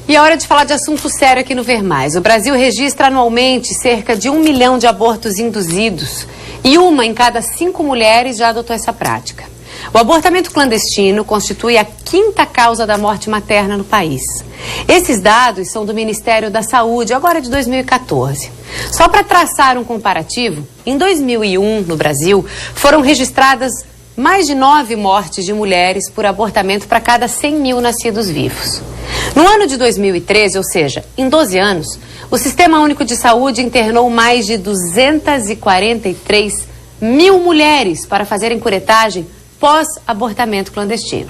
E é hora de falar de assunto sério aqui no Ver Mais. O Brasil registra anualmente cerca de 1 milhão de abortos induzidos. E 1 em cada 5 mulheres já adotou essa prática. O abortamento clandestino constitui a 5ª causa da morte materna no país. Esses dados são do Ministério da Saúde, agora de 2014. Só para traçar um comparativo, em 2001, no Brasil, foram registradas mais de 9 mortes de mulheres por abortamento para cada 100 mil nascidos vivos. No ano de 2013, ou seja, em 12 anos, o Sistema Único de Saúde internou mais de 243 mil mulheres para fazerem curetagem pós-abortamento clandestino.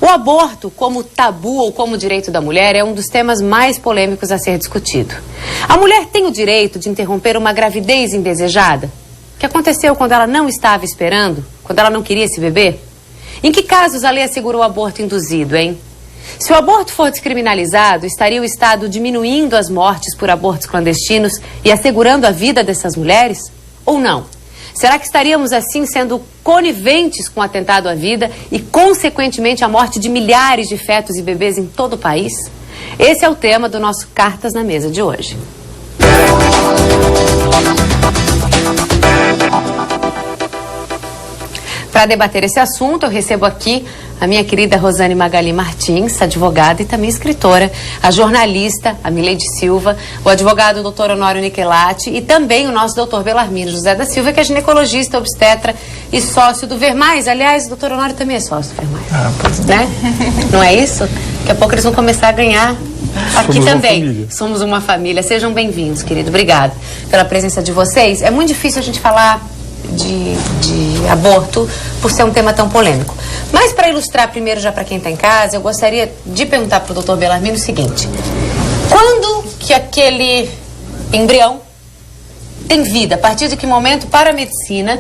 O aborto, como tabu ou como direito da mulher, é um dos temas mais polêmicos a ser discutido. A mulher tem o direito de interromper uma gravidez indesejada? O que aconteceu quando ela não estava esperando? Quando ela não queria esse bebê? Em que casos a lei assegurou o aborto induzido, hein? Se o aborto for descriminalizado, estaria o Estado diminuindo as mortes por abortos clandestinos e assegurando a vida dessas mulheres? Ou não? Será que estaríamos assim sendo coniventes com o atentado à vida e, consequentemente, a morte de milhares de fetos e bebês em todo o país? Esse é o tema do nosso Cartas na Mesa de hoje. Para debater esse assunto, eu recebo aqui a minha querida Rosane Magali Martins, advogada e também escritora, a jornalista, a Mileide Silva, o advogado Dr. Honório Nicolati e também o nosso Dr. Belarmino José da Silva, que é ginecologista, obstetra e sócio do Ver Mais. Aliás, o Dr. Honório também é sócio do Ver Mais. Pois é. Né? Não é isso? Daqui a pouco eles vão começar a ganhar aqui também. Somos uma família. Sejam bem-vindos, querido. Obrigada pela presença de vocês. É muito difícil a gente falar de aborto por ser um tema tão polêmico. Mas para ilustrar primeiro já para quem está em casa, eu gostaria de perguntar para o Dr. Belarmino o seguinte: quando que aquele embrião tem vida? A partir de que momento, para a medicina,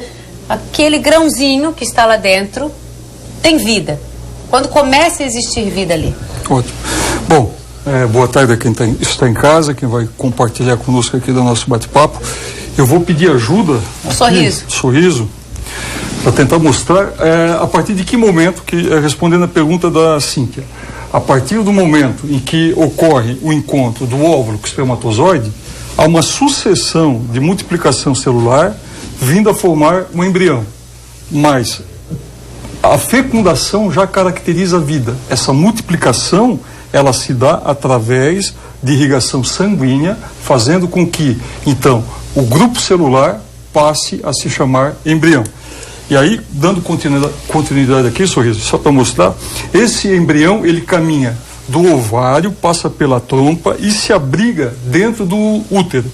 aquele grãozinho que está lá dentro tem vida? Quando começa a existir vida ali? Ótimo. Bom, boa tarde a quem está em casa, quem vai compartilhar conosco aqui do nosso bate-papo. Eu vou pedir ajuda, sorriso, para tentar mostrar a partir de que momento, respondendo a pergunta da Cíntia, a partir do momento em que ocorre o encontro do óvulo com o espermatozoide, há uma sucessão de multiplicação celular vindo a formar um embrião. Mas a fecundação já caracteriza a vida. Essa multiplicação, ela se dá através de irrigação sanguínea, fazendo com que, então, o grupo celular passe a se chamar embrião. E aí, dando continuidade aqui, sorriso, só para mostrar, esse embrião, ele caminha do ovário, passa pela trompa e se abriga dentro do útero.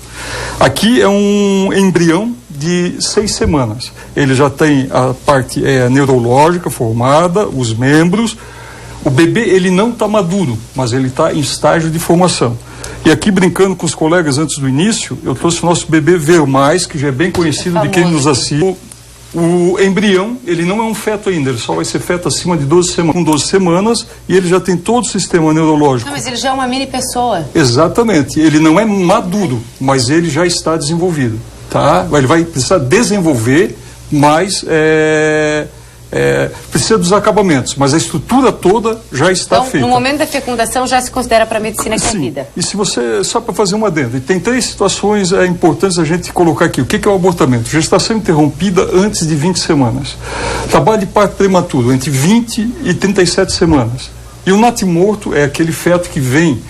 Aqui é um embrião de 6 semanas. Ele já tem a parte neurológica formada, os membros. O bebê, ele não está maduro, mas ele está em estágio de formação. E aqui, brincando com os colegas antes do início, eu trouxe o nosso bebê Ver Mais, que já é bem conhecido de quem nos assiste. O embrião, ele não é um feto ainda, ele só vai ser feto acima de 12 semanas, com 12 semanas, e ele já tem todo o sistema neurológico. Não, mas ele já é uma mini pessoa. Exatamente, ele não é maduro, mas ele já está desenvolvido, tá? Ele vai precisar desenvolver, mas precisa dos acabamentos, mas a estrutura toda já está feita. No momento da fecundação já se considera para a medicina que é vida. E se você, só para fazer um adendo, e tem 3 situações importantes a gente colocar aqui. O que é o abortamento? Gestação interrompida antes de 20 semanas. Trabalho de parto prematuro entre 20 e 37 semanas. E o natimorto é aquele feto que vem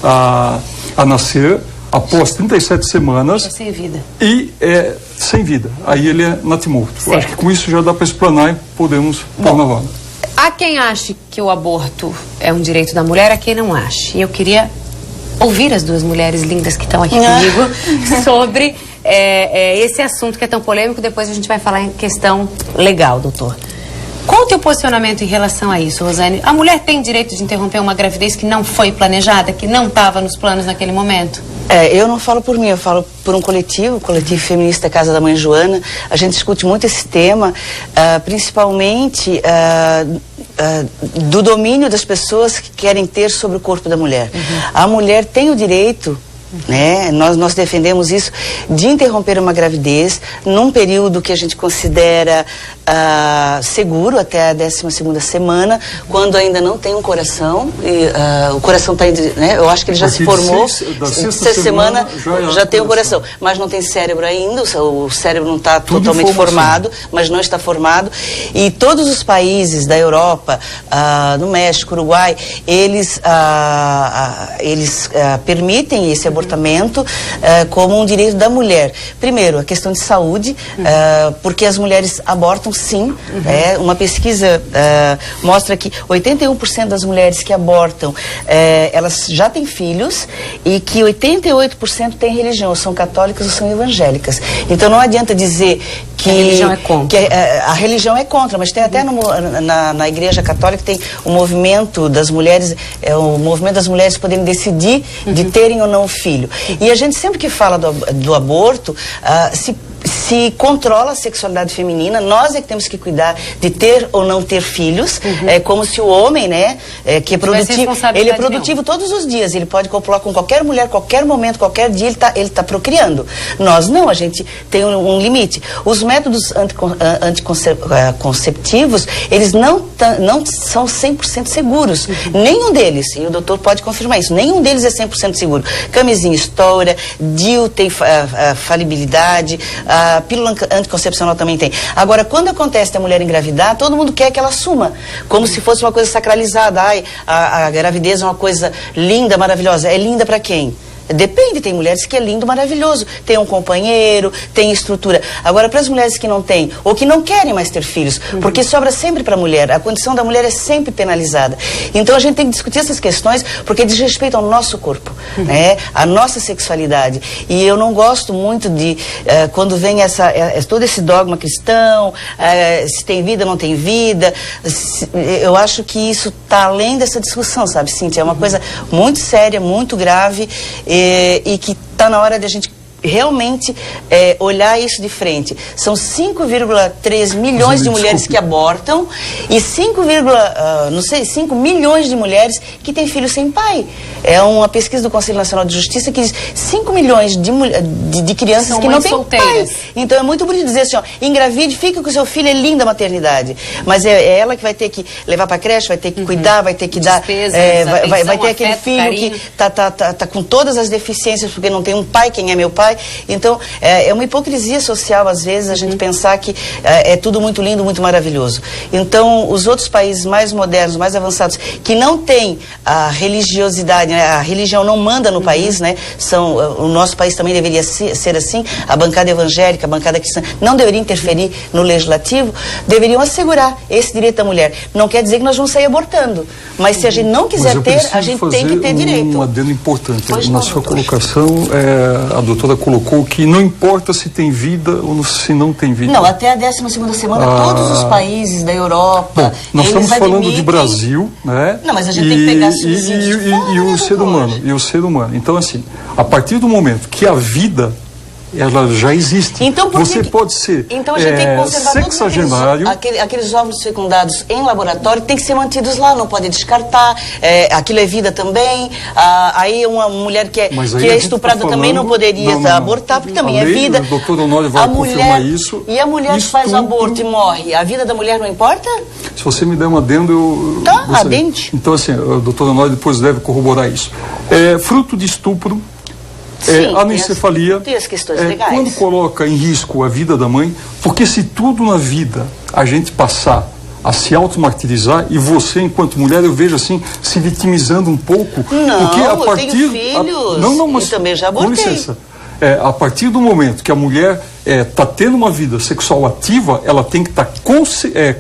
a nascer após 37 semanas. É sem vida. E sem vida. Aí ele é natimorto. Acho que com isso já dá para explanar e podemos pôr na roda. Há quem ache que o aborto é um direito da mulher, há quem não ache. E eu queria ouvir as 2 mulheres lindas que estão aqui comigo sobre esse assunto que é tão polêmico. Depois a gente vai falar em questão legal, doutor. Qual o teu posicionamento em relação a isso, Rosane? A mulher tem direito de interromper uma gravidez que não foi planejada, que não estava nos planos naquele momento? Eu não falo por mim, eu falo por um coletivo, o coletivo feminista Casa da Mãe Joana. A gente discute muito esse tema, principalmente do domínio das pessoas que querem ter sobre o corpo da mulher. A mulher tem o direito né? Nós defendemos isso, de interromper uma gravidez num período que a gente considera seguro, até a 12ª semana, quando ainda não tem um coração, e, o coração está, né? Eu acho que ele já se formou, sexta semana já tem um coração, mas não tem cérebro ainda, o cérebro não está totalmente formado, mas não está formado, e todos os países da Europa, no México, Uruguai, eles permitem esse abortamento como um direito da mulher. Primeiro, a questão de saúde, porque as mulheres abortam sim. Uma pesquisa mostra que 81% das mulheres que abortam, elas já têm filhos, e que 88% têm religião, ou são católicas ou são evangélicas. Então não adianta dizer que a religião é contra. A religião é contra, mas tem até na Igreja Católica tem o movimento das mulheres, o movimento das mulheres poderem decidir de terem ou não o filho. E a gente sempre que fala do aborto, se controla a sexualidade feminina, nós é que temos que cuidar de ter ou não ter filhos, como se o homem, né, que é produtivo, ele é produtivo todos os dias, ele pode copular com qualquer mulher, qualquer momento, qualquer dia, ele tá procriando. Nós não, a gente tem um limite. Os métodos anticonceptivos, eles não são 100% seguros. Nenhum deles, e o doutor pode confirmar isso, nenhum deles é 100% seguro. Camisinha estoura, DIU tem falibilidade, a pílula anticoncepcional também tem. Agora, quando acontece a mulher engravidar, todo mundo quer que ela assuma, como se fosse uma coisa sacralizada. Ai, a gravidez é uma coisa linda, maravilhosa. É linda para quem? Depende, tem mulheres que é lindo, maravilhoso, tem um companheiro, tem estrutura. Agora, para as mulheres que não têm, ou que não querem mais ter filhos, porque sobra sempre para a mulher, a condição da mulher é sempre penalizada. Então a gente tem que discutir essas questões, porque diz respeito ao nosso corpo, né? A nossa sexualidade. E eu não gosto muito de, quando vem todo esse dogma cristão, se tem vida, não tem vida, eu acho que isso está além dessa discussão, sabe, Cíntia? É uma coisa muito séria, muito grave, e que está na hora de a gente realmente olhar isso de frente. São 5,3 milhões de mulheres que abortam e 5 milhões de mulheres que têm filhos sem pai. É uma pesquisa do Conselho Nacional de Justiça que diz 5 milhões de crianças são que não têm pai. Então é muito bonito dizer assim, ó, engravide, fica com seu filho, é linda a maternidade. Mas é ela que vai ter que levar para a creche, vai ter que cuidar, vai ter que dar... vai ter aquele filho carinho, que tá com todas as deficiências porque não tem um pai, quem é meu pai. Então, é uma hipocrisia social, às vezes, a gente pensar que é tudo muito lindo, muito maravilhoso. Então, os outros países mais modernos, mais avançados, que não têm a religiosidade, né? A religião não manda no país, né? O nosso país também deveria ser assim, a bancada evangélica, a bancada cristã, não deveria interferir no legislativo, deveriam assegurar esse direito da mulher. Não quer dizer que nós vamos sair abortando, mas se a gente não quiser ter, a gente tem que ter direito. Um adendo importante. Na sua colocação, a doutora colocou que não importa se tem vida ou se não tem vida. Não, até a 12ª semana, todos os países da Europa... Bom, nós estamos falando de Brasil, né? Não, mas a gente tem que pegar subsídio e o ser humano. E o ser humano. Então, assim, a partir do momento que a vida... ela já existe. Então, você pode ser então a gente tem que conservar sexagenário. Aqueles óvulos fecundados em laboratório tem que ser mantidos lá, não pode descartar. Aquilo é vida também. Aí uma mulher que é estuprada também não poderia abortar, porque também é vida. O doutor Honório vai confirmar isso. E a mulher que faz o aborto e morre, a vida da mulher não importa? Se você me der um adendo, eu adende. Então, assim, o doutor Honório depois deve corroborar isso. Fruto de estupro, sim, anencefalia, tem as questões legais. Quando coloca em risco a vida da mãe, porque se tudo na vida a gente passar a se automartirizar, e você, enquanto mulher, eu vejo assim, se vitimizando um pouco. Não, porque a partir, eu tenho filhos, mas eu também já abortei. Com licença. A partir do momento que a mulher está tendo uma vida sexual ativa, ela tem que estar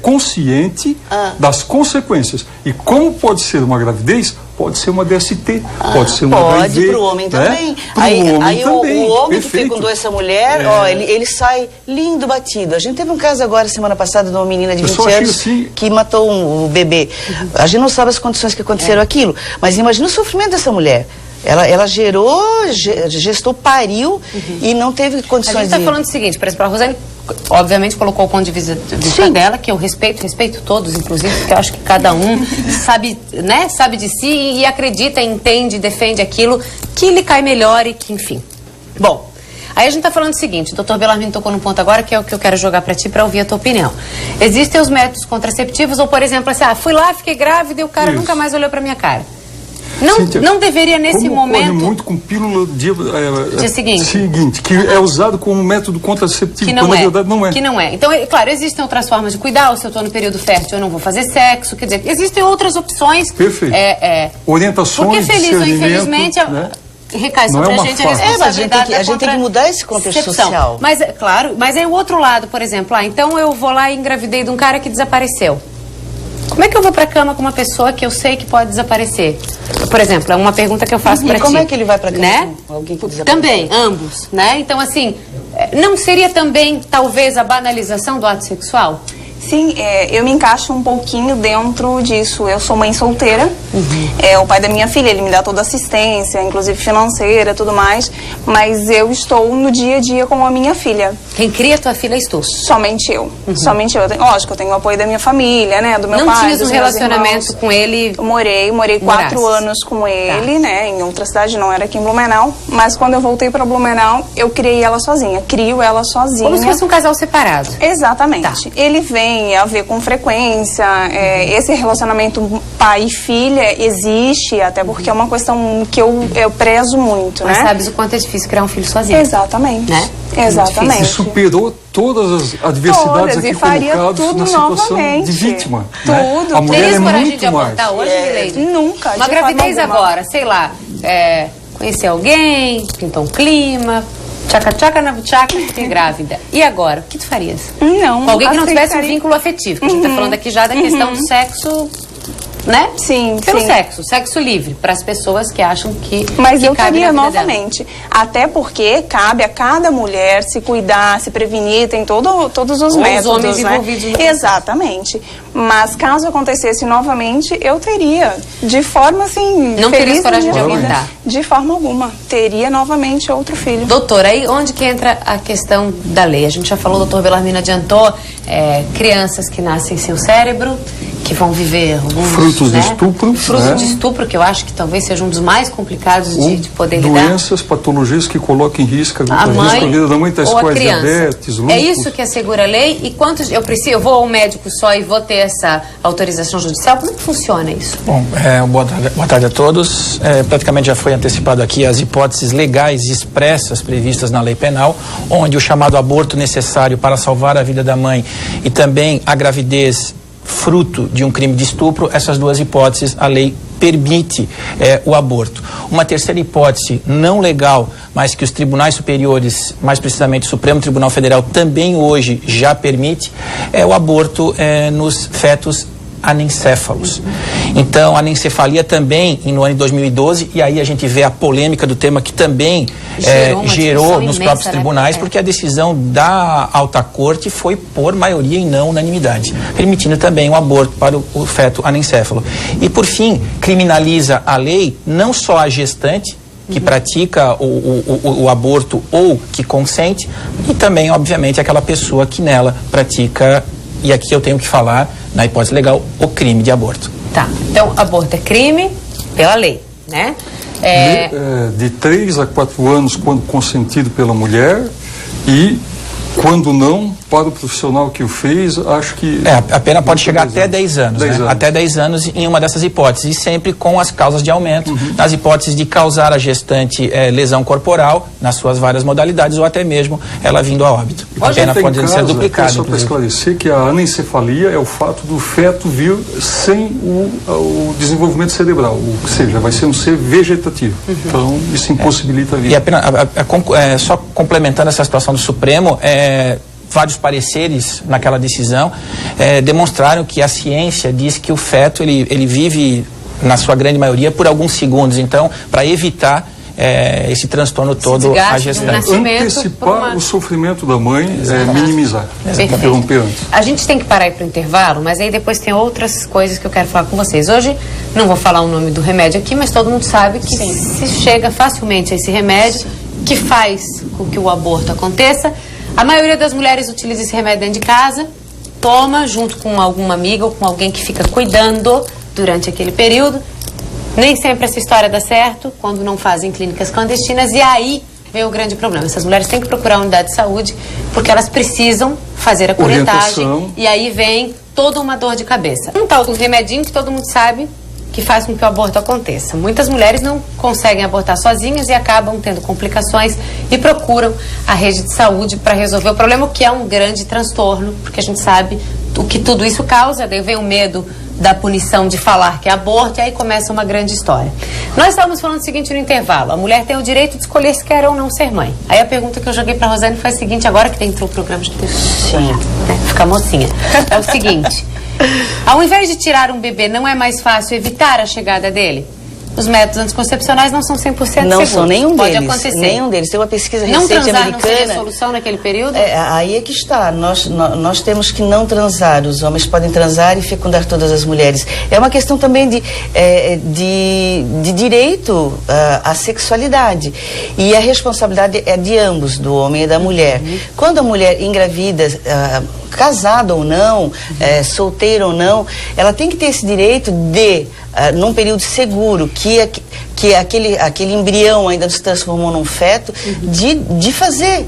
consciente das consequências. E como pode ser uma gravidez, pode ser uma DST, pode ser uma HIV. Pode, para o homem também. Aí o homem que fecundou essa mulher, ele sai lindo, batido. A gente teve um caso agora, semana passada, de uma menina de 20 anos que matou um bebê. A gente não sabe as condições que aconteceram aquilo, mas imagina o sofrimento dessa mulher. Ela gestou, pariu e não teve condições de... A gente está falando o seguinte, para a Rosane obviamente colocou o ponto de vista dela, que eu respeito todos, inclusive, porque eu acho que cada um sabe, né, sabe de si e acredita, entende, defende aquilo que lhe cai melhor e que, enfim. Bom, aí a gente tá falando o seguinte, o doutor Bellarmino tocou num ponto agora que é o que eu quero jogar pra ti pra ouvir a tua opinião. Existem os métodos contraceptivos ou, por exemplo, assim, fui lá, fiquei grávida e o cara nunca mais olhou pra minha cara. Não deveria nesse momento... Ocorre muito com pílula dia seguinte, que é usado como método contraceptivo, que não quando na verdade não é. Que não é. Então, claro, existem outras formas de cuidar, se eu estou no período fértil eu não vou fazer sexo, quer dizer, existem outras opções. Perfeito. Porque Orientações, feliz ou infelizmente... Né? Recai sobre a gente a responsabilidade a gente tem que mudar esse contexto social. Mas, claro, mas aí o outro lado, por exemplo, então eu vou lá e engravidei de um cara que desapareceu. Como é que eu vou pra cama com uma pessoa que eu sei que pode desaparecer? Por exemplo, é uma pergunta que eu faço pra ti. E como é que ele vai pra cama, né? com alguém que desapareceu? Também, ambos, né? Então, assim, não seria também, talvez, a banalização do ato sexual? Sim, eu me encaixo um pouquinho dentro disso. Eu sou mãe solteira, o pai da minha filha, ele me dá toda assistência, inclusive financeira, tudo mais, mas eu estou no dia a dia com a minha filha. Quem cria tua filha és tu? Somente eu. Somente eu. Lógico, eu tenho o apoio da minha família, né, do meu pai, Não tinha dos um meus relacionamento irmãos. com ele? Morei 4 anos com ele, né, em outra cidade, não era aqui em Blumenau, mas quando eu voltei para Blumenau, eu criei ela sozinha, crio ela sozinha. Como se fosse um casal separado. Exatamente. Tá. Ele vem a ver com frequência, esse relacionamento pai e filha existe, até porque é uma questão que eu prezo muito, Mas né? sabes o quanto é difícil criar um filho sozinho. Exatamente. Né? Exatamente. E superou todas as adversidades aqui colocadas na situação de vítima. Né? A mulher Teria é coragem muito de abortar mais. hoje, Leide? Nunca. Uma de gravidez forma alguma. agora, sei lá, conhecer alguém, pintou um clima, tchaca-tchaca na buchaca, fiquei grávida. E agora? O que tu farias? Não. Com alguém que não tivesse um aceitaria. vínculo afetivo, porque a gente tá falando aqui já da questão do sexo, né? Sim, Pelo sim. sexo livre, para as pessoas que acham que Mas que eu cabe teria na vida dela. novamente, até porque cabe a cada mulher se cuidar, se prevenir, tem todos os Ou métodos, os homens né? envolvidos no Exatamente. Mas caso acontecesse novamente, eu teria, de forma assim, Não feliz terias coragem da de vida, abortar? de forma alguma. Teria novamente outro filho. Doutora, aí onde que entra a questão da lei? A gente já falou, o doutor Bellarmino adiantou, crianças que nascem sem o cérebro, que vão viver alguns... Frutos né? de estupro. Frutos né? de estupro, que eu acho que talvez seja um dos mais complicados de poder lidar. Doenças, patologias que colocam em risco A mãe a vida da mãe, tais ou a quais criança. diabetes, lúpus. É isso que assegura a lei? E quantos eu vou ao médico só e vou ter essa autorização judicial? Como é que funciona isso? Bom, boa tarde a todos. Praticamente já foi antecipado aqui as hipóteses legais expressas previstas na lei penal, onde o chamado aborto necessário para salvar a vida da mãe e também a gravidez fruto de um crime de estupro, essas duas hipóteses a lei permite o aborto. Uma terceira hipótese não legal, mas que os tribunais superiores, mais precisamente o Supremo Tribunal Federal, também hoje já permite, é o aborto nos fetos anencéfalos. Então, a anencefalia também, no ano de 2012, e aí a gente vê a polêmica do tema que também gerou nos próprios tribunais, porque a decisão da alta corte foi por maioria e não unanimidade, permitindo também o aborto para o feto anencéfalo. E, por fim, criminaliza a lei não só a gestante, que pratica o aborto ou que consente, e também, obviamente, aquela pessoa que nela pratica, e aqui eu tenho que falar, na hipótese legal, o crime de aborto. Tá, então aborto é crime pela lei, né? De 3 a 4 anos quando consentido pela mulher e quando não, para o profissional que o fez, acho que... A pena pode chegar até 10 anos, né? Até 10 anos em uma dessas hipóteses, e sempre com as causas de aumento, nas hipóteses de causar a gestante lesão corporal, nas suas várias modalidades, ou até mesmo ela vindo a óbito. A pena pode ser duplicada. Só para esclarecer que a anencefalia é o fato do feto vir sem o desenvolvimento cerebral, ou seja, vai ser um ser vegetativo. Então, isso impossibilita a vida. E a pena, só complementando essa situação do Supremo, vários pareceres naquela decisão demonstraram que a ciência diz que o feto ele vive, na sua grande maioria, por alguns segundos. Então, para evitar esse transtorno todo a gestante. Antecipar o sofrimento da mãe, minimizar. Interromper antes. A gente tem que parar aí para o intervalo, mas aí depois tem outras coisas que eu quero falar com vocês. Hoje, não vou falar o nome do remédio aqui, mas todo mundo sabe que se chega facilmente a esse remédio, que faz com que o aborto aconteça, A maioria das mulheres utiliza esse remédio dentro de casa, toma junto com alguma amiga ou com alguém que fica cuidando durante aquele período. Nem sempre essa história dá certo quando não fazem clínicas clandestinas, e aí vem o grande problema. Essas mulheres têm que procurar a unidade de saúde porque elas precisam fazer a curetagem, e aí vem toda uma dor de cabeça. Um tal do remedinho que todo mundo sabe que faz com que o aborto aconteça. Muitas mulheres não conseguem abortar sozinhas e acabam tendo complicações e procuram a rede de saúde para resolver o problema, que é um grande transtorno, porque a gente sabe o que tudo isso causa. Daí vem o medo da punição de falar que é aborto, e aí começa uma grande história. Nós estávamos falando o seguinte no intervalo: a mulher tem o direito de escolher se quer ou não ser mãe. Aí a pergunta que eu joguei para a Rosane foi a seguinte, agora que entrou o programa de fica mocinha. É o seguinte: ao invés de tirar um bebê, não é mais fácil evitar a chegada dele? Os métodos anticoncepcionais não são 100% seguros. Não são nenhum Pode deles. Acontecer. Nenhum deles. Tem uma pesquisa recente americana. Não transar americana. não seria solução naquele período? Aí é que está. Nós temos que não transar. Os homens podem transar e fecundar todas as mulheres. É uma questão também de direito à sexualidade. E a responsabilidade é de ambos, do homem e da mulher. Quando a mulher engravida, casada ou não, solteira ou não, ela tem que ter esse direito de, num período seguro, que aquele embrião ainda se transformou num feto, de fazer.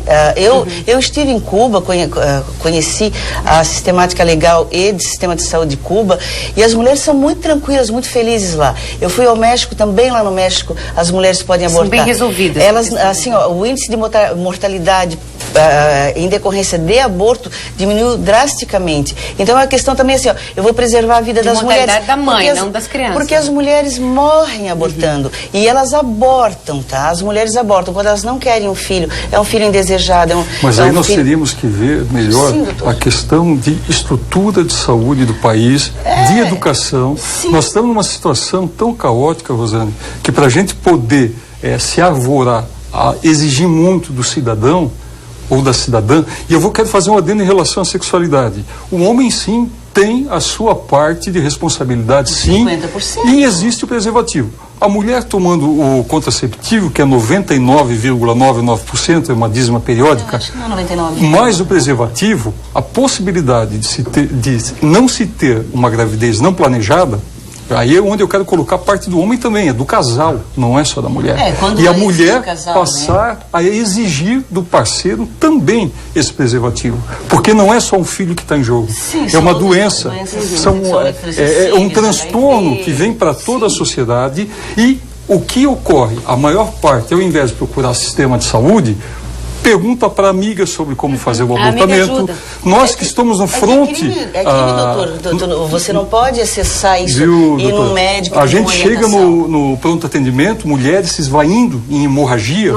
Eu estive em Cuba, conheci a sistemática legal e de sistema de saúde de Cuba, e as mulheres são muito tranquilas, muito felizes lá. Eu fui ao México, também lá no México as mulheres podem abortar. São bem resolvidas. Elas, assim, o índice de mortalidade em decorrência de aborto diminuiu drasticamente. Então é uma questão também assim, eu vou preservar a vida das mulheres. Mortalidade da mãe, não das crianças. Porque as mulheres morrem abortando. E elas abortam, tá? As mulheres abortam quando elas não querem um filho. É um filho indesejado. Mas aí nós teríamos que ver melhor a questão de estrutura de saúde do país, de educação. Sim. Nós estamos numa situação tão caótica, Rosane, que para a gente poder se arvorar a exigir muito do cidadão ou da cidadã, e quero fazer um adendo em relação à sexualidade. O homem, sim, tem a sua parte de responsabilidade, sim, 50%. E existe o preservativo. A mulher tomando o contraceptivo, que é 99,99%, é uma dízima periódica, não, 99. mais o preservativo, a possibilidade de não se ter uma gravidez não planejada, aí é onde eu quero colocar parte do homem também, é do casal, não é só da mulher. E a mulher passar a exigir do parceiro também esse preservativo. Porque não é só um filho que está em jogo. Sim, é uma doença. É um transtorno que vem para toda a sociedade. E o que ocorre? A maior parte, ao invés de procurar sistema de saúde, pergunta para amigas sobre como fazer o abortamento. Nós que estamos no fronte... É crime, doutor. Você não pode acessar isso, viu, ir num médico. A gente chega no pronto atendimento, mulheres se esvaindo em hemorragia,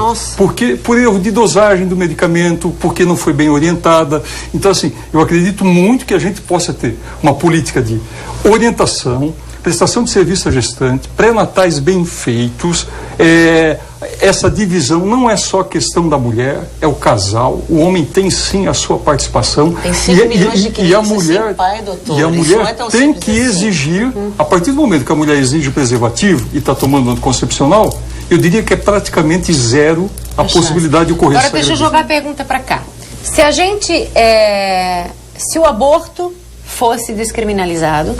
por erro de dosagem do medicamento, porque não foi bem orientada. Então, assim, eu acredito muito que a gente possa ter uma política de orientação, prestação de serviço à gestante, pré-natais bem feitos. Essa divisão não é só questão da mulher, é o casal. O homem tem sim a sua participação. Tem 5 milhões de crianças sem pai, doutor. E a mulher tem que exigir, a partir do momento que a mulher exige o preservativo e está tomando anticoncepcional, eu diria que é praticamente zero a possibilidade de ocorrer. Agora deixa eu jogar a pergunta para cá. Se a gente, se o aborto fosse descriminalizado,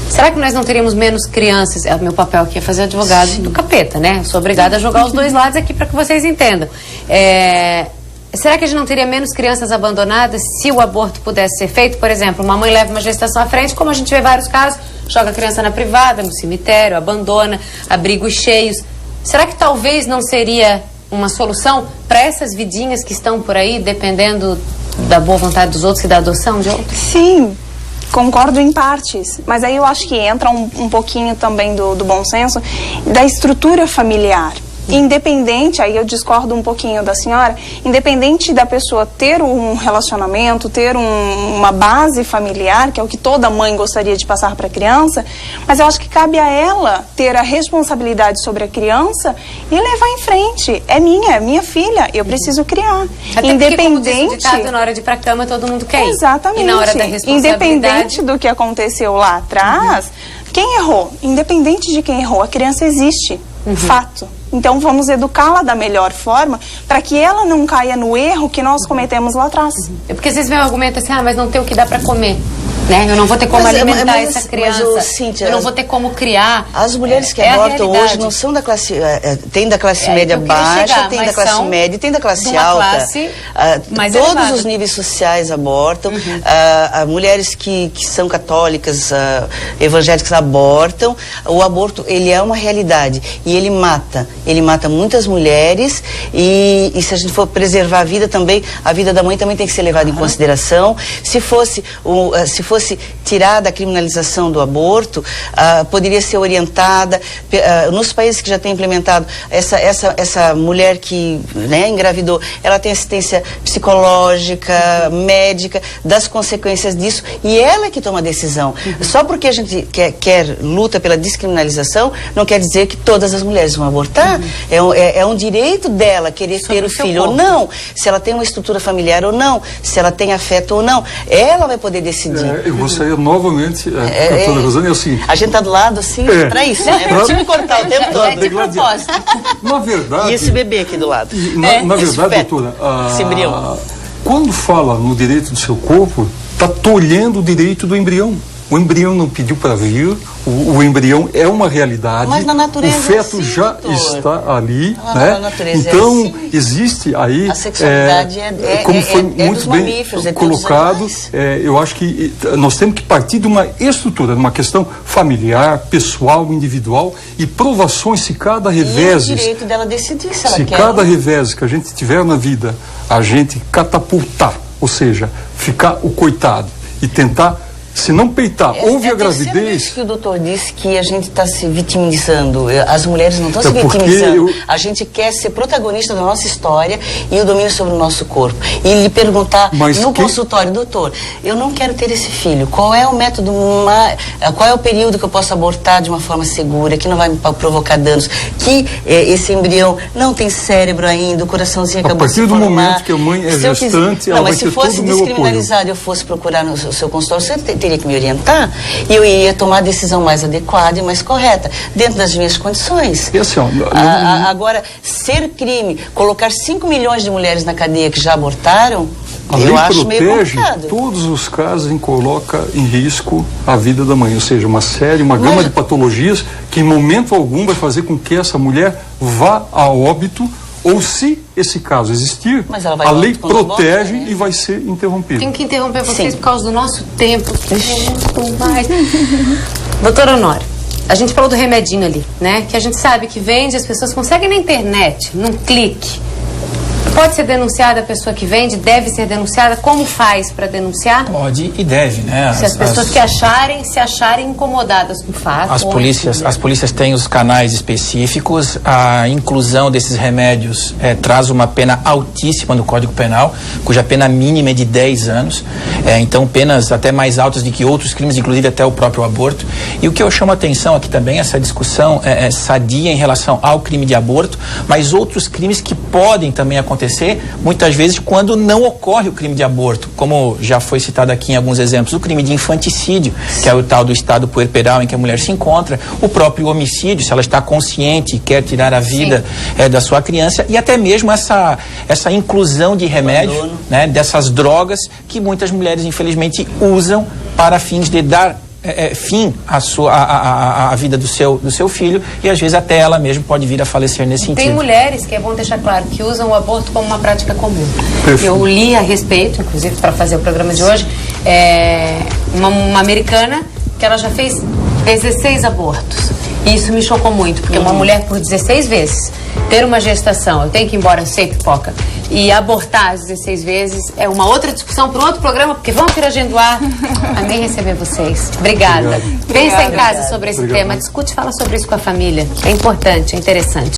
será que nós não teríamos menos crianças? O meu papel aqui é fazer advogado do capeta, né? Eu sou obrigada a jogar os dois lados aqui para que vocês entendam. Será que a gente não teria menos crianças abandonadas se o aborto pudesse ser feito? Por exemplo, uma mãe leva uma gestação à frente, como a gente vê vários casos, joga a criança na privada, no cemitério, abandona, abrigos cheios. Será que talvez não seria uma solução para essas vidinhas que estão por aí, dependendo da boa vontade dos outros e da adoção de outros? Sim. Concordo em partes, mas aí eu acho que entra um pouquinho também do bom senso, da estrutura familiar. Independente, aí eu discordo um pouquinho da senhora, independente da pessoa ter um relacionamento, ter uma base familiar, que é o que toda mãe gostaria de passar para a criança, mas eu acho que cabe a ela ter a responsabilidade sobre a criança e levar em frente. É minha filha, eu preciso criar. Até independente, porque, como na hora de ir para a cama todo mundo quer ir. Exatamente. E na hora da responsabilidade... Independente do que aconteceu lá atrás, quem errou? Independente de quem errou, a criança existe. fato. Então vamos educá-la da melhor forma para que ela não caia no erro que nós cometemos lá atrás. É porque vocês veem o argumento assim, mas não tem o que dá para comer. Né? Eu não vou ter como alimentar essa criança. Cíntia, eu não vou ter como criar. As mulheres que abortam hoje não são da classe... tem da classe média baixa, tem da classe média, tem da classe alta. Classe todos elevada. Os níveis sociais abortam. Mulheres que são católicas, evangélicas abortam. O aborto, ele é uma realidade. E ele mata. Ele mata muitas mulheres. E se a gente for preservar a vida também, a vida da mãe também tem que ser levada em consideração. Se fosse tirada a criminalização do aborto, poderia ser orientada nos países que já têm implementado essa mulher que, né, engravidou, ela tem assistência psicológica, médica, das consequências disso, e ela é que toma a decisão. Só porque a gente luta pela descriminalização, não quer dizer que todas as mulheres vão abortar. É um direito dela querer ter o filho ou não, se ela tem uma estrutura familiar ou não, se ela tem afeto ou não, ela vai poder decidir. Eu gostaria novamente, doutora Rosane, assim... A gente está do lado, assim, para isso, né? Para me cortar o tempo todo. De propósito. Na verdade... E esse bebê aqui do lado. Na verdade, doutora, quando fala no direito do seu corpo, está tolhendo o direito do embrião. O embrião não pediu para vir, o embrião é uma realidade. Mas na natureza o feto já está ali, né? Na natureza então, existe aí... A sexualidade como foi muito bem colocado, eu acho que nós temos que partir de uma estrutura, de uma questão familiar, pessoal, individual, e provações, se cada revés... E o direito dela decidir se ela quer. Se cada revés que a gente tiver na vida, a gente catapultar, ou seja, ficar o coitado e tentar... Se não peitar, houve a gravidez... que o doutor disse que a gente está se vitimizando. As mulheres não estão se vitimizando. A gente quer ser protagonista da nossa história e o domínio sobre o nosso corpo. E lhe perguntar consultório, doutor, eu não quero ter esse filho. Qual é o método, qual é o período que eu posso abortar de uma forma segura, que não vai me provocar danos, que esse embrião não tem cérebro ainda, o coraçãozinho acabou de se formar. A partir do momento que a mãe é gestante, ela vai ter todo o meu apoio. Mas se fosse descriminalizado e eu fosse procurar no seu consultório, você teria que me orientar e eu iria tomar a decisão mais adequada e mais correta, dentro das minhas condições. E assim, agora, ser crime, colocar 5 milhões de mulheres na cadeia que já abortaram, a lei protege todos os casos e coloca em risco a vida da mãe, ou seja, uma gama de patologias que em momento algum vai fazer com que essa mulher vá a óbito, ou se esse caso existir, a lei protege e vai ser interrompida. Tenho que interromper vocês por causa do nosso tempo. Doutora Honório, a gente falou do remedinho ali, né? Que a gente sabe que vende, as pessoas conseguem na internet, num clique. Pode ser denunciada a pessoa que vende? Deve ser denunciada? Como faz para denunciar? Pode e deve, né? Se as pessoas que se acharem incomodadas com o fato... As polícias têm os canais específicos. A inclusão desses remédios traz uma pena altíssima no Código Penal, cuja pena mínima é de 10 anos. Então, penas até mais altas do que outros crimes, inclusive até o próprio aborto. E o que eu chamo a atenção aqui também, essa discussão sadia em relação ao crime de aborto, mas outros crimes que podem também acontecer muitas vezes quando não ocorre o crime de aborto, como já foi citado aqui em alguns exemplos, o crime de infanticídio, que é o tal do estado puerperal em que a mulher se encontra, o próprio homicídio, se ela está consciente e quer tirar a vida da sua criança, e até mesmo essa inclusão de remédios, né, dessas drogas que muitas mulheres infelizmente usam para fins de dar fim à vida do seu filho, e às vezes até ela mesma pode vir a falecer nesse sentido. Tem mulheres, que é bom deixar claro, que usam o aborto como uma prática comum. Eu li a respeito, inclusive para fazer o programa de hoje, uma americana que ela já fez 16 abortos. E isso me chocou muito, porque uma mulher por 16 vezes ter uma gestação, eu tenho que ir embora, eu sei, pipoca, e abortar as 16 vezes é uma outra discussão para um outro programa, porque vamos ter agenda do ar. Amei receber vocês. Obrigada. Pensa em casa sobre esse tema, discute e fala sobre isso com a família. É importante, é interessante.